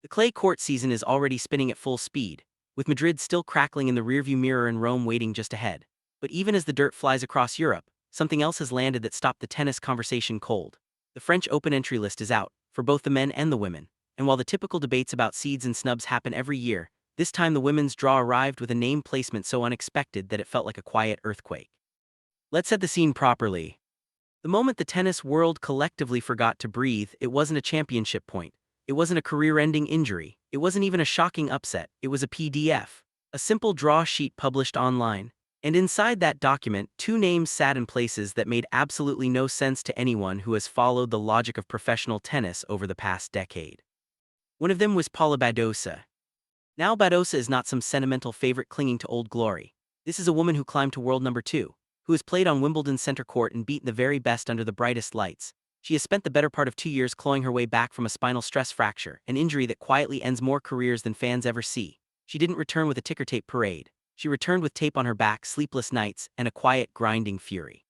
The clay court season is already spinning at full speed, with Madrid still crackling in the rearview mirror and Rome waiting just ahead. But even as the dirt flies across Europe, something else has landed that stopped the tennis conversation cold. The French Open entry list is out, for both the men and the women, and while the typical debates about seeds and snubs happen every year, this time the women's draw arrived with a name placement so unexpected that it felt like a quiet earthquake. Let's set the scene properly. The moment the tennis world collectively forgot to breathe, it wasn't a championship point. It wasn't a career-ending injury. It wasn't even a shocking upset. It was a PDF, a simple draw sheet published online. And inside that document, two names sat in places that made absolutely no sense to anyone who has followed the logic of professional tennis over the past decade. One of them was Paula Badosa. Now Badosa is not some sentimental favorite clinging to old glory. This is a woman who climbed to world number 2, who has played on Wimbledon's center court and beaten the very best under the brightest lights. She has spent the better part of 2 years clawing her way back from a spinal stress fracture, an injury that quietly ends more careers than fans ever see. She didn't return with a ticker tape parade. She returned with tape on her back, sleepless nights, and a quiet, grinding fury.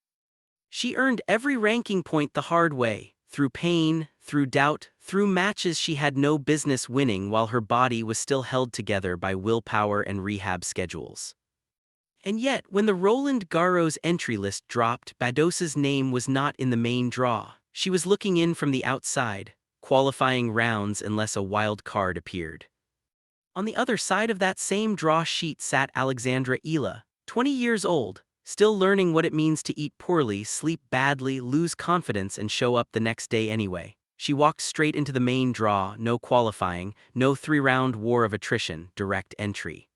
She earned every ranking point the hard way, through pain, through doubt, through matches she had no business winning while her body was still held together by willpower and rehab schedules. And yet, when the Roland Garros entry list dropped, Badosa's name was not in the main draw. She was looking in from the outside, qualifying rounds unless a wild card appeared. On the other side of that same draw sheet sat Alex Eala, 20 years old, still learning what it means to eat poorly, sleep badly, lose confidence, and show up the next day anyway. She walked straight into the main draw, no qualifying, no 3-round war of attrition, direct entry.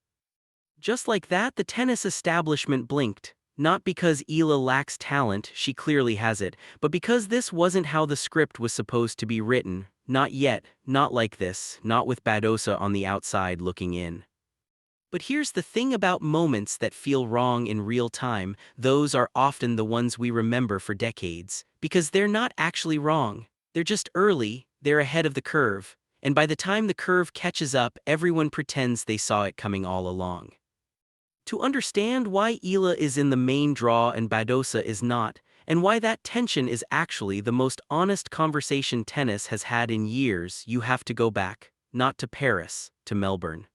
Just like that, the tennis establishment blinked. Not because Eala lacks talent, she clearly has it, but because this wasn't how the script was supposed to be written. Not yet, not like this, not with Badosa on the outside looking in. But here's the thing about moments that feel wrong in real time, those are often the ones we remember for decades, because they're not actually wrong. They're just early, they're ahead of the curve, and by the time the curve catches up, everyone pretends they saw it coming all along. To understand why Eala is in the main draw and Badosa is not, and why that tension is actually the most honest conversation tennis has had in years, you have to go back, not to Paris, to Melbourne.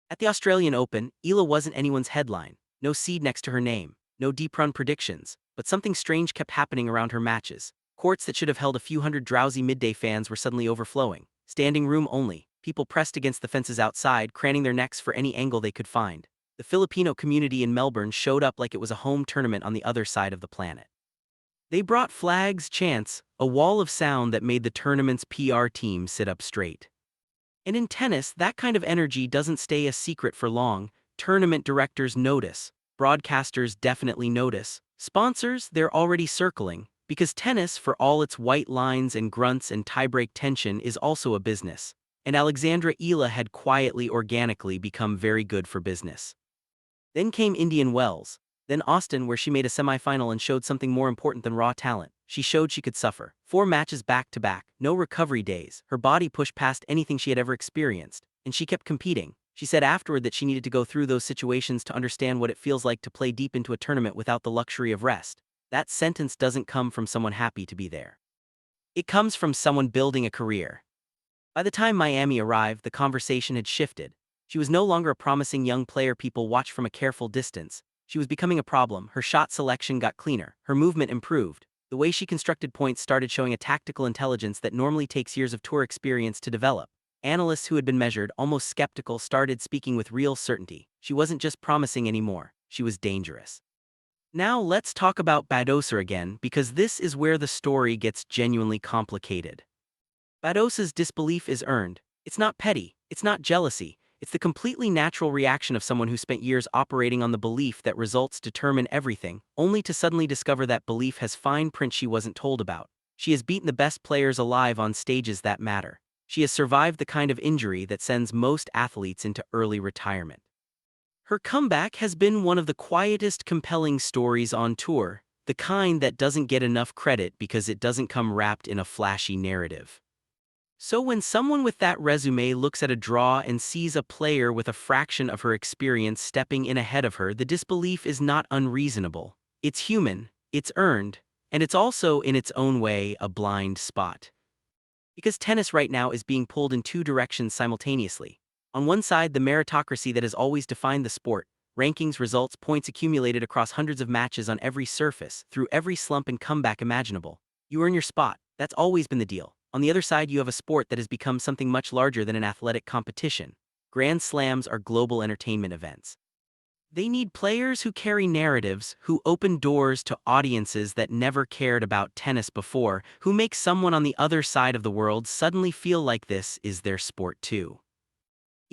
At the Australian Open, Eala wasn't anyone's headline, no seed next to her name, no deep-run predictions, but something strange kept happening around her matches. Courts that should have held a few hundred drowsy midday fans were suddenly overflowing. Standing room only, people pressed against the fences outside, craning their necks for any angle they could find. The Filipino community in Melbourne showed up like it was a home tournament on the other side of the planet. They brought flags, chants, a wall of sound that made the tournament's PR team sit up straight. And in tennis, that kind of energy doesn't stay a secret for long. Tournament directors notice. Broadcasters definitely notice. Sponsors, they're already circling, because tennis, for all its white lines and grunts and tiebreak tension, is also a business. And Alex Eala had quietly, organically become very good for business. Then came Indian Wells, then Austin, where she made a semifinal and showed something more important than raw talent. She showed she could suffer. 4 matches back-to-back, no recovery days. Her body pushed past anything she had ever experienced, and she kept competing. She said afterward that she needed to go through those situations to understand what it feels like to play deep into a tournament without the luxury of rest. That sentence doesn't come from someone happy to be there. It comes from someone building a career. By the time Miami arrived, the conversation had shifted. She was no longer a promising young player people watched from a careful distance. She was becoming a problem. Her shot selection got cleaner. Her movement improved. The way she constructed points started showing a tactical intelligence that normally takes years of tour experience to develop. Analysts who had been measured, almost skeptical, started speaking with real certainty. She wasn't just promising anymore. She was dangerous. Now let's talk about Badosa again, because this is where the story gets genuinely complicated. Badosa's disbelief is earned. It's not petty. It's not jealousy. It's the completely natural reaction of someone who spent years operating on the belief that results determine everything, only to suddenly discover that belief has fine print she wasn't told about. She has beaten the best players alive on stages that matter. She has survived the kind of injury that sends most athletes into early retirement. Her comeback has been one of the quietest, compelling stories on tour, the kind that doesn't get enough credit because it doesn't come wrapped in a flashy narrative. So when someone with that resume looks at a draw and sees a player with a fraction of her experience stepping in ahead of her, the disbelief is not unreasonable. It's human, it's earned, and it's also, in its own way, a blind spot. Because tennis right now is being pulled in two directions simultaneously. On one side, the meritocracy that has always defined the sport, rankings, results, points accumulated across hundreds of matches on every surface, through every slump and comeback imaginable. You earn your spot, that's always been the deal. On the other side, you have a sport that has become something much larger than an athletic competition. Grand Slams are global entertainment events. They need players who carry narratives, who open doors to audiences that never cared about tennis before, who make someone on the other side of the world suddenly feel like this is their sport too.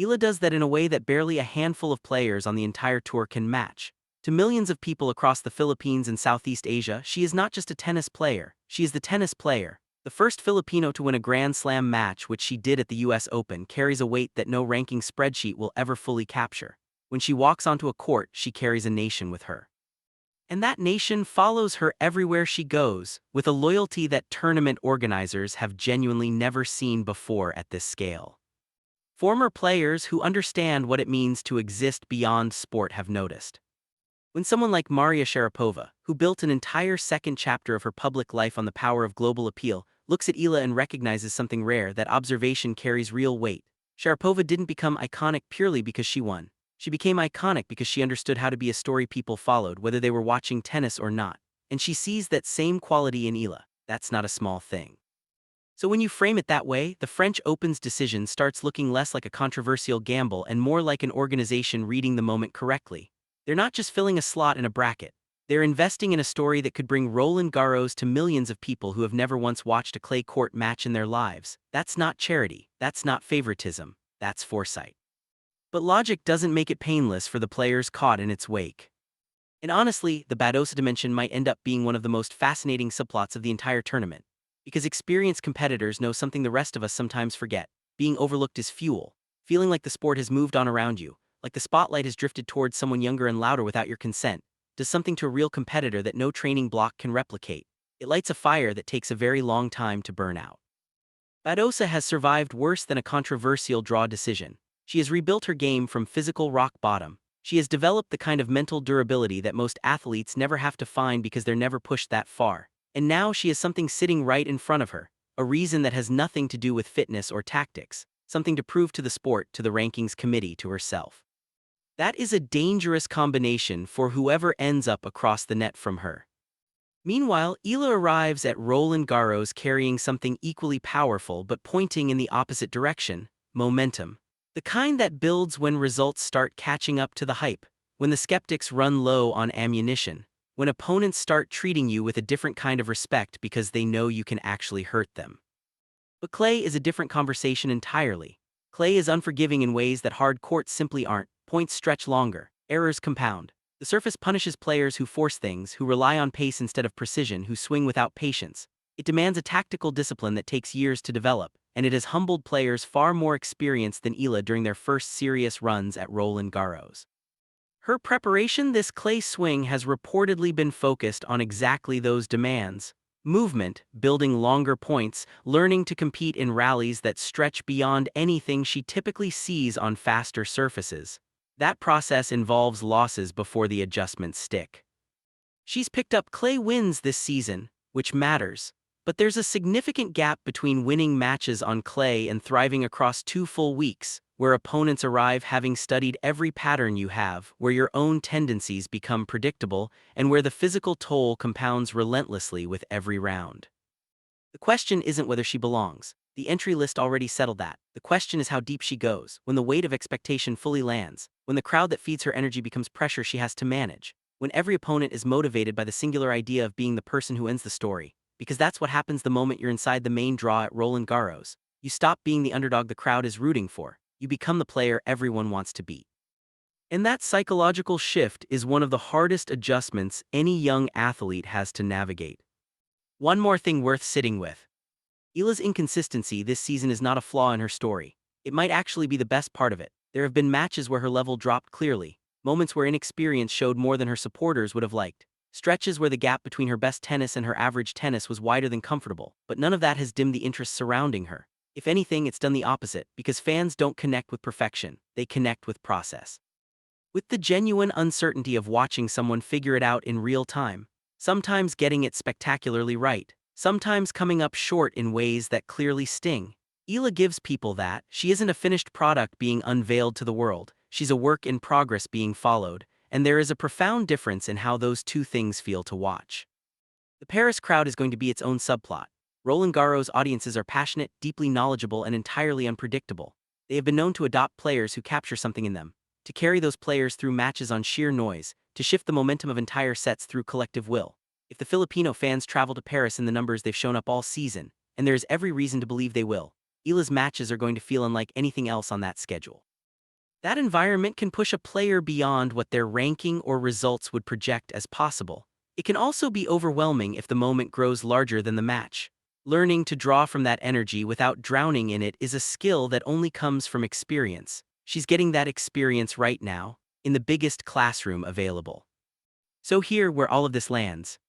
Eala does that in a way that barely a handful of players on the entire tour can match. To millions of people across the Philippines and Southeast Asia, she is not just a tennis player, she is the tennis player. The first Filipino to win a Grand Slam match, which she did at the US Open, carries a weight that no ranking spreadsheet will ever fully capture. When she walks onto a court, she carries a nation with her. And that nation follows her everywhere she goes, with a loyalty that tournament organizers have genuinely never seen before at this scale. Former players who understand what it means to exist beyond sport have noticed. When someone like Maria Sharapova, who built an entire second chapter of her public life on the power of global appeal, looks at Eala and recognizes something rare, that observation carries real weight. Sharapova didn't become iconic purely because she won. She became iconic because she understood how to be a story people followed, whether they were watching tennis or not. And she sees that same quality in Eala. That's not a small thing. So when you frame it that way, the French Open's decision starts looking less like a controversial gamble and more like an organization reading the moment correctly. They're not just filling a slot in a bracket. They're investing in a story that could bring Roland Garros to millions of people who have never once watched a clay court match in their lives. That's not charity. That's not favoritism. That's foresight. But logic doesn't make it painless for the players caught in its wake. And honestly, the Badosa dimension might end up being one of the most fascinating subplots of the entire tournament. Because experienced competitors know something the rest of us sometimes forget. Being overlooked is fuel. Feeling like the sport has moved on around you, like the spotlight has drifted towards someone younger and louder without your consent, does something to a real competitor that no training block can replicate. It lights a fire that takes a very long time to burn out. Badosa has survived worse than a controversial draw decision. She has rebuilt her game from physical rock bottom. She has developed the kind of mental durability that most athletes never have to find because they're never pushed that far. And now she has something sitting right in front of her, a reason that has nothing to do with fitness or tactics, something to prove to the sport, to the rankings committee, to herself. That is a dangerous combination for whoever ends up across the net from her. Meanwhile, Eala arrives at Roland Garros carrying something equally powerful but pointing in the opposite direction: momentum. The kind that builds when results start catching up to the hype, when the skeptics run low on ammunition, when opponents start treating you with a different kind of respect because they know you can actually hurt them. But clay is a different conversation entirely. Clay is unforgiving in ways that hard courts simply aren't. Points stretch longer, errors compound. The surface punishes players who force things, who rely on pace instead of precision, who swing without patience. It demands a tactical discipline that takes years to develop, and it has humbled players far more experienced than Eala during their first serious runs at Roland Garros. Her preparation, this clay swing, has reportedly been focused on exactly those demands: movement, building longer points, learning to compete in rallies that stretch beyond anything she typically sees on faster surfaces. That process involves losses before the adjustments stick. She's picked up clay wins this season, which matters. But there's a significant gap between winning matches on clay and thriving across 2 full weeks, where opponents arrive having studied every pattern you have, where your own tendencies become predictable, and where the physical toll compounds relentlessly with every round. The question isn't whether she belongs. The entry list already settled that. The question is how deep she goes, when the weight of expectation fully lands, when the crowd that feeds her energy becomes pressure she has to manage, when every opponent is motivated by the singular idea of being the person who ends the story. Because that's what happens the moment you're inside the main draw at Roland Garros. You stop being the underdog the crowd is rooting for. You become the player everyone wants to beat. And that psychological shift is one of the hardest adjustments any young athlete has to navigate. One more thing worth sitting with. Eala's inconsistency this season is not a flaw in her story. It might actually be the best part of it. There have been matches where her level dropped clearly, moments where inexperience showed more than her supporters would have liked. Stretches where the gap between her best tennis and her average tennis was wider than comfortable, but none of that has dimmed the interest surrounding her. If anything, it's done the opposite, because fans don't connect with perfection, they connect with process. With the genuine uncertainty of watching someone figure it out in real time, sometimes getting it spectacularly right, sometimes coming up short in ways that clearly sting. Eala gives people that she isn't a finished product being unveiled to the world, she's a work in progress being followed, and there is a profound difference in how those two things feel to watch. The Paris crowd is going to be its own subplot. Roland Garros audiences are passionate, deeply knowledgeable, and entirely unpredictable. They have been known to adopt players who capture something in them, to carry those players through matches on sheer noise, to shift the momentum of entire sets through collective will. If the Filipino fans travel to Paris in the numbers they've shown up all season, and there is every reason to believe they will, Eala's matches are going to feel unlike anything else on that schedule. That environment can push a player beyond what their ranking or results would project as possible. It can also be overwhelming if the moment grows larger than the match. Learning to draw from that energy without drowning in it is a skill that only comes from experience. She's getting that experience right now, in the biggest classroom available. So here where all of this lands.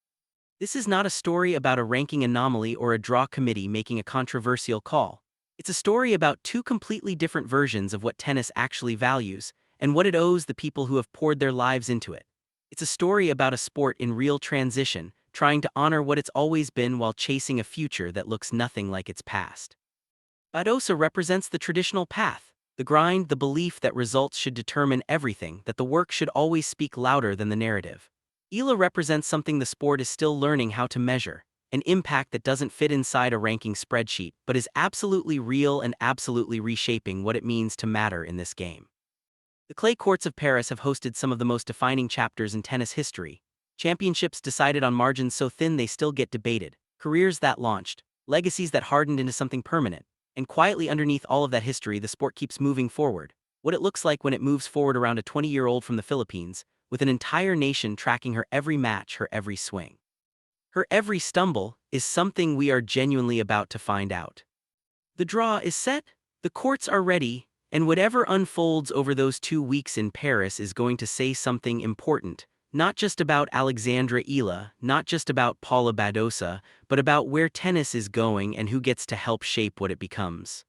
This is not a story about a ranking anomaly or a draw committee making a controversial call. It's a story about two completely different versions of what tennis actually values, and what it owes the people who have poured their lives into it. It's a story about a sport in real transition, trying to honor what it's always been while chasing a future that looks nothing like its past. Badosa represents the traditional path, the grind, the belief that results should determine everything, that the work should always speak louder than the narrative. Eala represents something the sport is still learning how to measure, an impact that doesn't fit inside a ranking spreadsheet but is absolutely real and absolutely reshaping what it means to matter in this game. The clay courts of Paris have hosted some of the most defining chapters in tennis history. Championships decided on margins so thin they still get debated, careers that launched, legacies that hardened into something permanent, and quietly underneath all of that history the sport keeps moving forward. What it looks like when it moves forward around a 20-year-old from the Philippines, with an entire nation tracking her every match, her every swing. Her every stumble is something we are genuinely about to find out. The draw is set, the courts are ready, and whatever unfolds over those 2 weeks in Paris is going to say something important, not just about Alexandra Eala, not just about Paula Badosa, but about where tennis is going and who gets to help shape what it becomes.